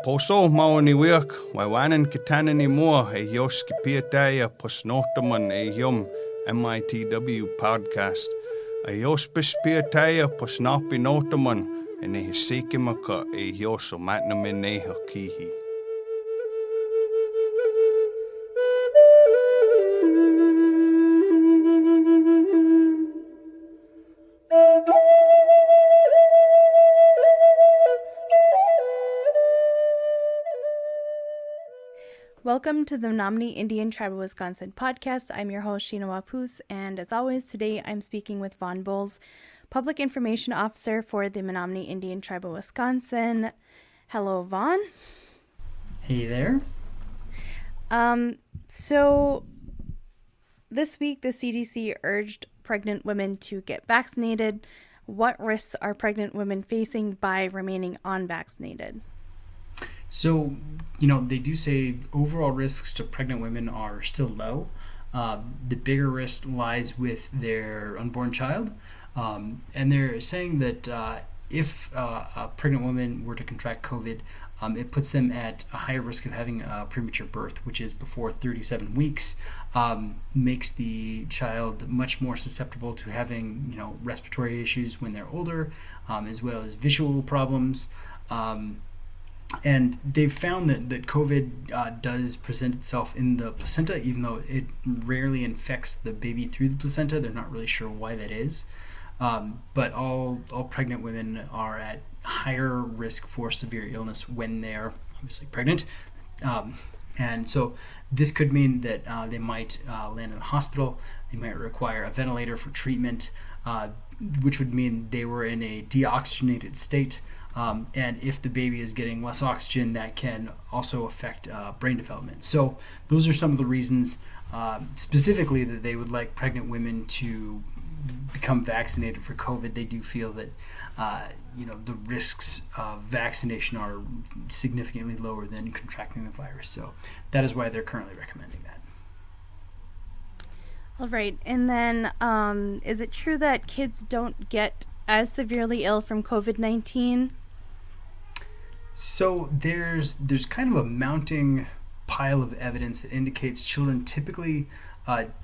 Poso maoni wiak, waiwanan kitana ni mua e yoski piataya posnotaman e yum MITW Podcast. A yospis piataya posnapi notaman and e hisikimaka e yoso matnameneha kihi. Welcome to the Menominee Indian Tribe of Wisconsin podcast. I'm your host, Sheena Wapus, and as always, today I'm speaking with Vaughn Bowles, Public Information Officer for the Menominee Indian Tribe of Wisconsin. Hello, Vaughn. Hey there. So this week, the CDC urged pregnant women to get vaccinated. What risks are pregnant women facing by remaining unvaccinated? So, they do say overall risks to pregnant women are still low. The bigger risk lies with their unborn child. And they're saying that if a pregnant woman were to contract COVID, it puts them at a higher risk of having a premature birth, which is before 37 weeks, makes the child much more susceptible to having, respiratory issues when they're older, as well as visual problems. And they've found that COVID does present itself in the placenta, even though it rarely infects the baby through the placenta. They're not really sure why that is. But all pregnant women are at higher risk for severe illness when they're obviously pregnant. And so this could mean that they might land in a hospital. They might require a ventilator for treatment, which would mean they were in a deoxygenated state. And if the baby is getting less oxygen, that can also affect brain development. So those are some of the reasons specifically that they would like pregnant women to become vaccinated for COVID. They do feel that the risks of vaccination are significantly lower than contracting the virus. So that is why they're currently recommending that. All right. And then is it true that kids don't get as severely ill from COVID-19? So there's kind of a mounting pile of evidence that indicates children typically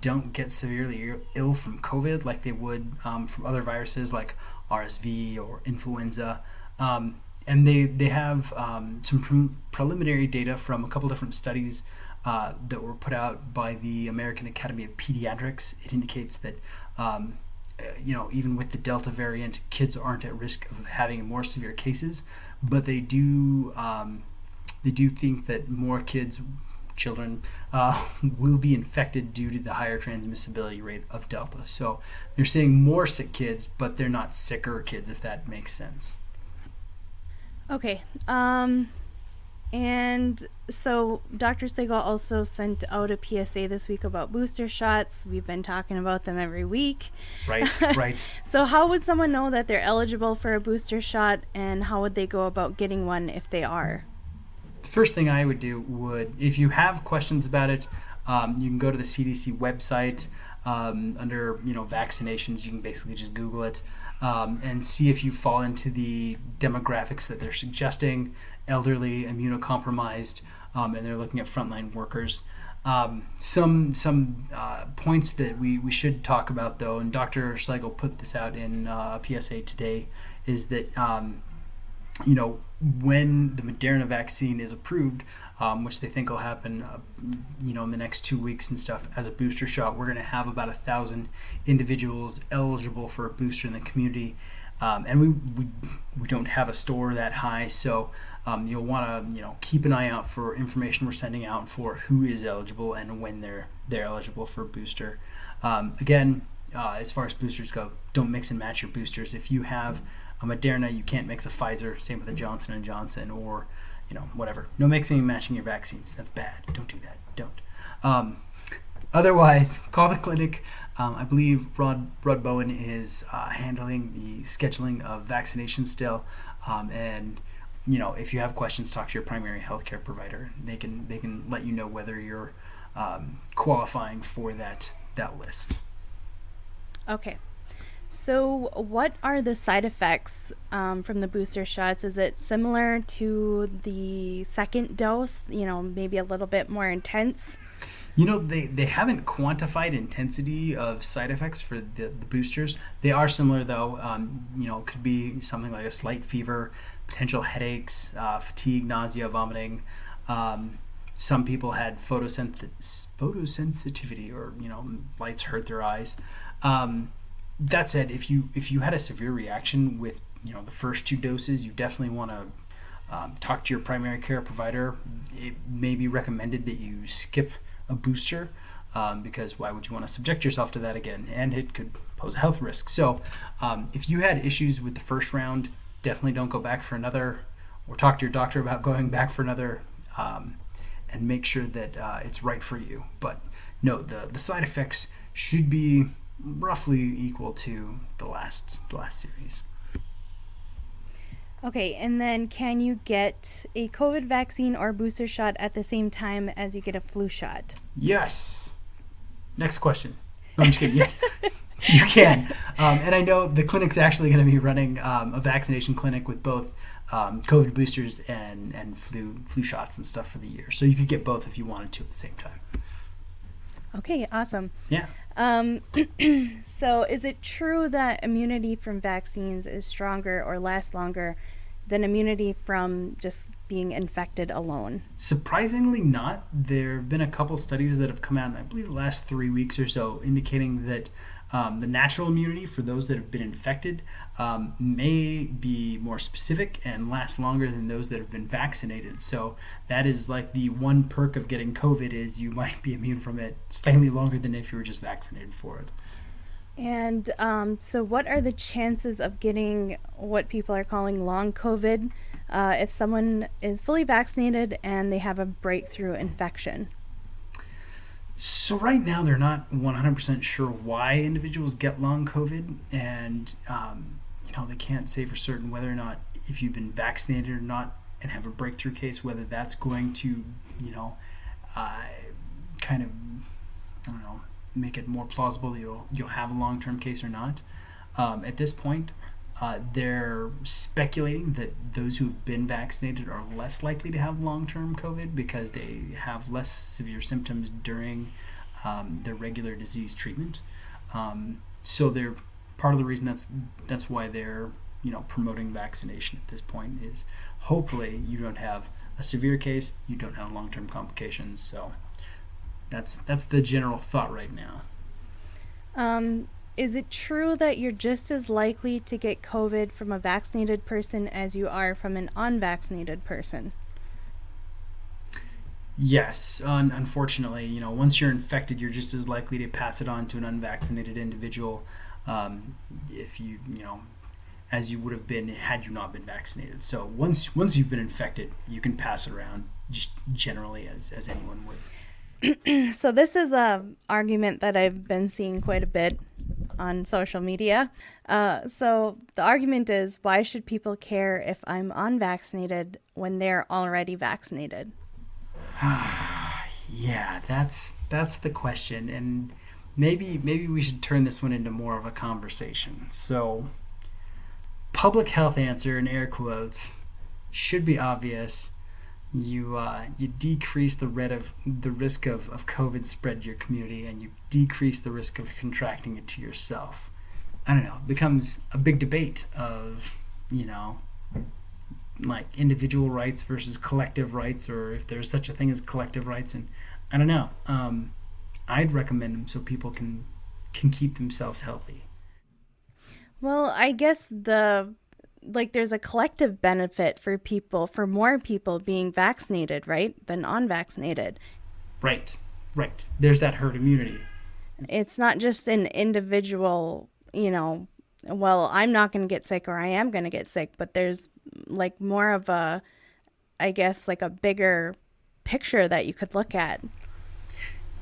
don't get severely ill from COVID like they would from other viruses like RSV or influenza. And they have some preliminary data from a couple different studies that were put out by the American Academy of Pediatrics. It indicates that even with the Delta variant, kids aren't at risk of having more severe cases, but they do think that more children will be infected due to the higher transmissibility rate of Delta. So they're saying more sick kids, but they're not sicker kids, if that makes sense. Okay. And so Dr. Segal also sent out a PSA this week about booster shots. We've been talking about them every week. Right. So how would someone know that they're eligible for a booster shot, and how would they go about getting one if they are? The first thing I would do if you have questions about it, you can go to the CDC website under, vaccinations. You can basically just Google it and see if you fall into the demographics that they're suggesting: elderly, immunocompromised, and they're looking at frontline workers. Some points that we should talk about, though, and Dr. Schlegel put this out in a PSA today, is that when the Moderna vaccine is approved, which they think will happen, in the next 2 weeks and stuff, as a booster shot, we're going to have about 1,000 individuals eligible for a booster in the community. And we don't have a store that high, so you'll want to keep an eye out for information we're sending out for who is eligible and when they're eligible for a booster. Again, as far as boosters go, don't mix and match your boosters. If you have a Moderna, you can't mix a Pfizer. Same with a Johnson & Johnson or whatever. No mixing and matching your vaccines. That's bad. Don't do that. Don't. Otherwise, call the clinic. I believe Rod Bowen is handling the scheduling of vaccinations still, and if you have questions, talk to your primary healthcare provider. They can let you know whether you're qualifying for that list. Okay, So, what are the side effects from the booster shots? Is it similar to the second dose? Maybe a little bit more intense? They haven't quantified intensity of side effects for the boosters. They are similar, though. It could be something like a slight fever, potential headaches, fatigue, nausea, vomiting. Some people had photosensitivity, or lights hurt their eyes. That said, if you had a severe reaction with the first 2 doses, you definitely want to talk to your primary care provider. It may be recommended that you skip a booster because why would you want to subject yourself to that again? And it could pose a health risk. So if you had issues with the first round, definitely don't go back for another, or talk to your doctor about going back for another, and make sure that it's right for you. But no, the side effects should be roughly equal to the last series. Okay, and then can you get a COVID vaccine or booster shot at the same time as you get a flu shot? Yes. Next question. No, I'm just kidding. Yes, you can. And I know the clinic's actually going to be running a vaccination clinic with both COVID boosters and flu shots and stuff for the year. So you could get both if you wanted to at the same time. Okay, awesome. Yeah. So is it true that immunity from vaccines is stronger or lasts longer than immunity from just being infected alone? Surprisingly not. There have been a couple studies that have come out in, I believe, the last 3 weeks or so, indicating that the natural immunity for those that have been infected may be more specific and last longer than those that have been vaccinated. So that is like the one perk of getting COVID, is you might be immune from it slightly longer than if you were just vaccinated for it. And so what are the chances of getting what people are calling long COVID if someone is fully vaccinated and they have a breakthrough infection? So right now they're not 100% sure why individuals get long COVID, and they can't say for certain whether or not, if you've been vaccinated or not and have a breakthrough case, whether that's going to kind of, I don't know, make it more plausible that you'll have a long-term case or not. At this point, they're speculating that those who've been vaccinated are less likely to have long-term COVID because they have less severe symptoms during their regular disease treatment. So they're part of the reason that's why they're promoting vaccination at this point, is hopefully you don't have a severe case, you don't have long-term complications. So that's the general thought right now. Is it true that you're just as likely to get COVID from a vaccinated person as you are from an unvaccinated person? Yes, unfortunately, once you're infected, you're just as likely to pass it on to an unvaccinated individual, if you as you would have been had you not been vaccinated. So once you've been infected, you can pass it around just generally as anyone would. So this is a argument that I've been seeing quite a bit on social media. So the argument is, why should people care if I'm unvaccinated when they're already vaccinated? Yeah, that's the question, and maybe we should turn this one into more of a conversation. So, public health answer in air quotes should be obvious. You decrease the risk of COVID spread to your community, and you decrease the risk of contracting it to yourself. I don't know. It becomes a big debate of like individual rights versus collective rights, or if there's such a thing as collective rights. And I don't know. I'd recommend them so people can keep themselves healthy. Well, I guess there's a collective benefit for more people being vaccinated, right, than unvaccinated. Right. There's that herd immunity. It's not just an individual, well, I'm not going to get sick or I am going to get sick, but there's like more of a, I guess, like a bigger picture that you could look at.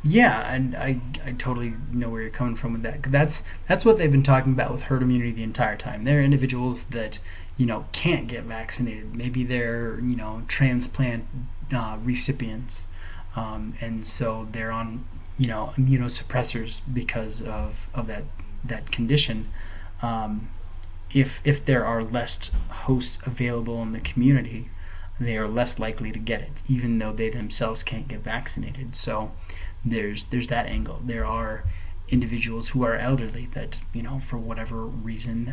Yeah, and I totally know where you're coming from with that. That's what they've been talking about with herd immunity the entire time. There are individuals that can't get vaccinated. Maybe they're transplant recipients, and so they're on immunosuppressors because of that condition. if there are less hosts available in the community, they are less likely to get it, even though they themselves can't get vaccinated. So there's that angle. There are individuals who are elderly that, for whatever reason,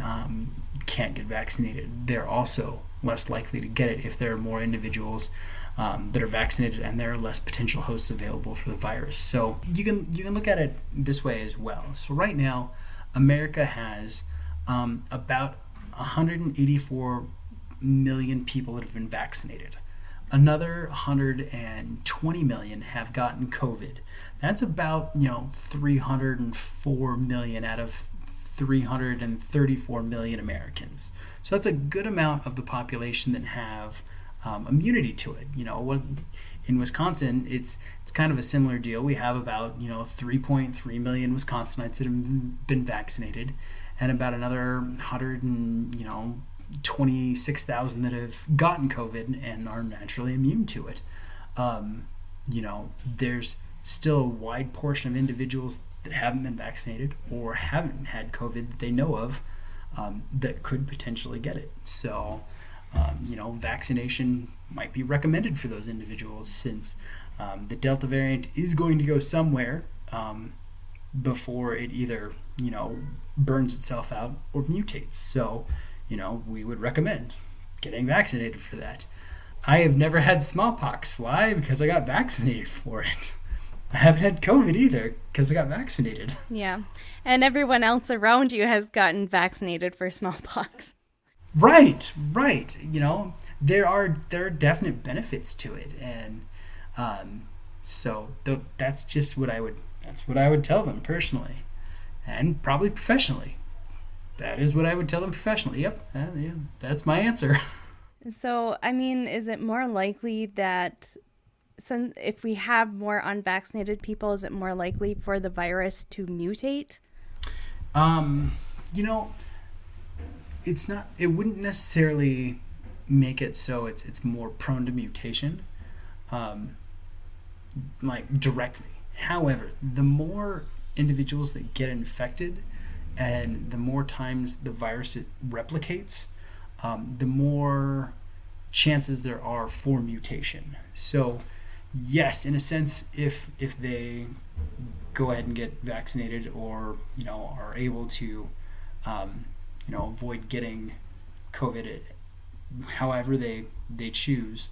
can't get vaccinated. They're also less likely to get it if there are more individuals that are vaccinated and there are less potential hosts available for the virus. So you can look at it this way as well. So right now, America has about 184 million people that have been vaccinated. Another 120 million have gotten COVID. That's about 304 million out of 334 million Americans. So that's a good amount of the population that have immunity to it. In Wisconsin, it's kind of a similar deal. We have about 3.3 million Wisconsinites that have been vaccinated, and about another 126,000 that have gotten COVID and are naturally immune to it. There's still a wide portion of individuals that haven't been vaccinated or haven't had COVID that they know of that could potentially get it. So, vaccination might be recommended for those individuals, since the Delta variant is going to go somewhere before it either, burns itself out or mutates. So, we would recommend getting vaccinated for that. I have never had smallpox. Why? Because I got vaccinated for it. I haven't had COVID either because I got vaccinated. Yeah. And everyone else around you has gotten vaccinated for smallpox. Right. There are definite benefits to it, and so that's just what I would tell them personally, and probably professionally. That is what I would tell them professionally. Yep, that's my answer. So, is it more likely that if we have more unvaccinated people, is it more likely for the virus to mutate? It's not. It wouldn't necessarily make it so it's more prone to mutation, like directly. However, the more individuals that get infected, and the more times the virus replicates, the more chances there are for mutation. So, yes, in a sense, if they go ahead and get vaccinated, or are able to avoid getting COVID, however they choose,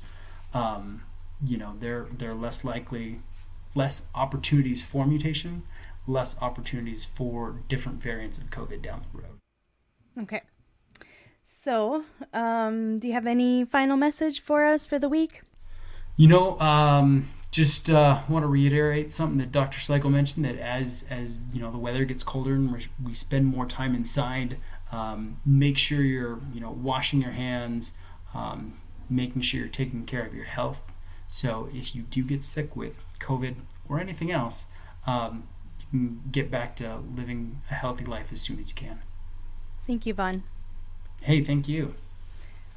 they're less likely, less opportunities for mutation, less opportunities for different variants of COVID down the road. Okay. So, do you have any final message for us for the week? Just want to reiterate something that Dr. Schleichel mentioned, that as the weather gets colder and we spend more time inside, make sure you're washing your hands, making sure you're taking care of your health. So if you do get sick with COVID or anything else, you can get back to living a healthy life as soon as you can. Thank you, Vaughn. Hey, thank you.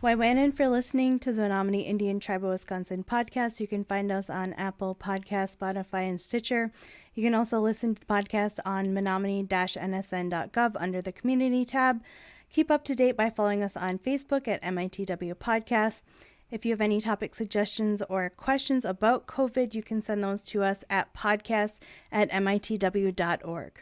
Waiwanan for listening to the Menominee Indian Tribe of Wisconsin podcast. You can find us on Apple Podcasts, Spotify, and Stitcher. You can also listen to the podcast on menominee-nsn.gov under the Community tab. Keep up to date by following us on Facebook at MITW Podcast. If you have any topic suggestions or questions about COVID, you can send those to us at podcast@mitw.org.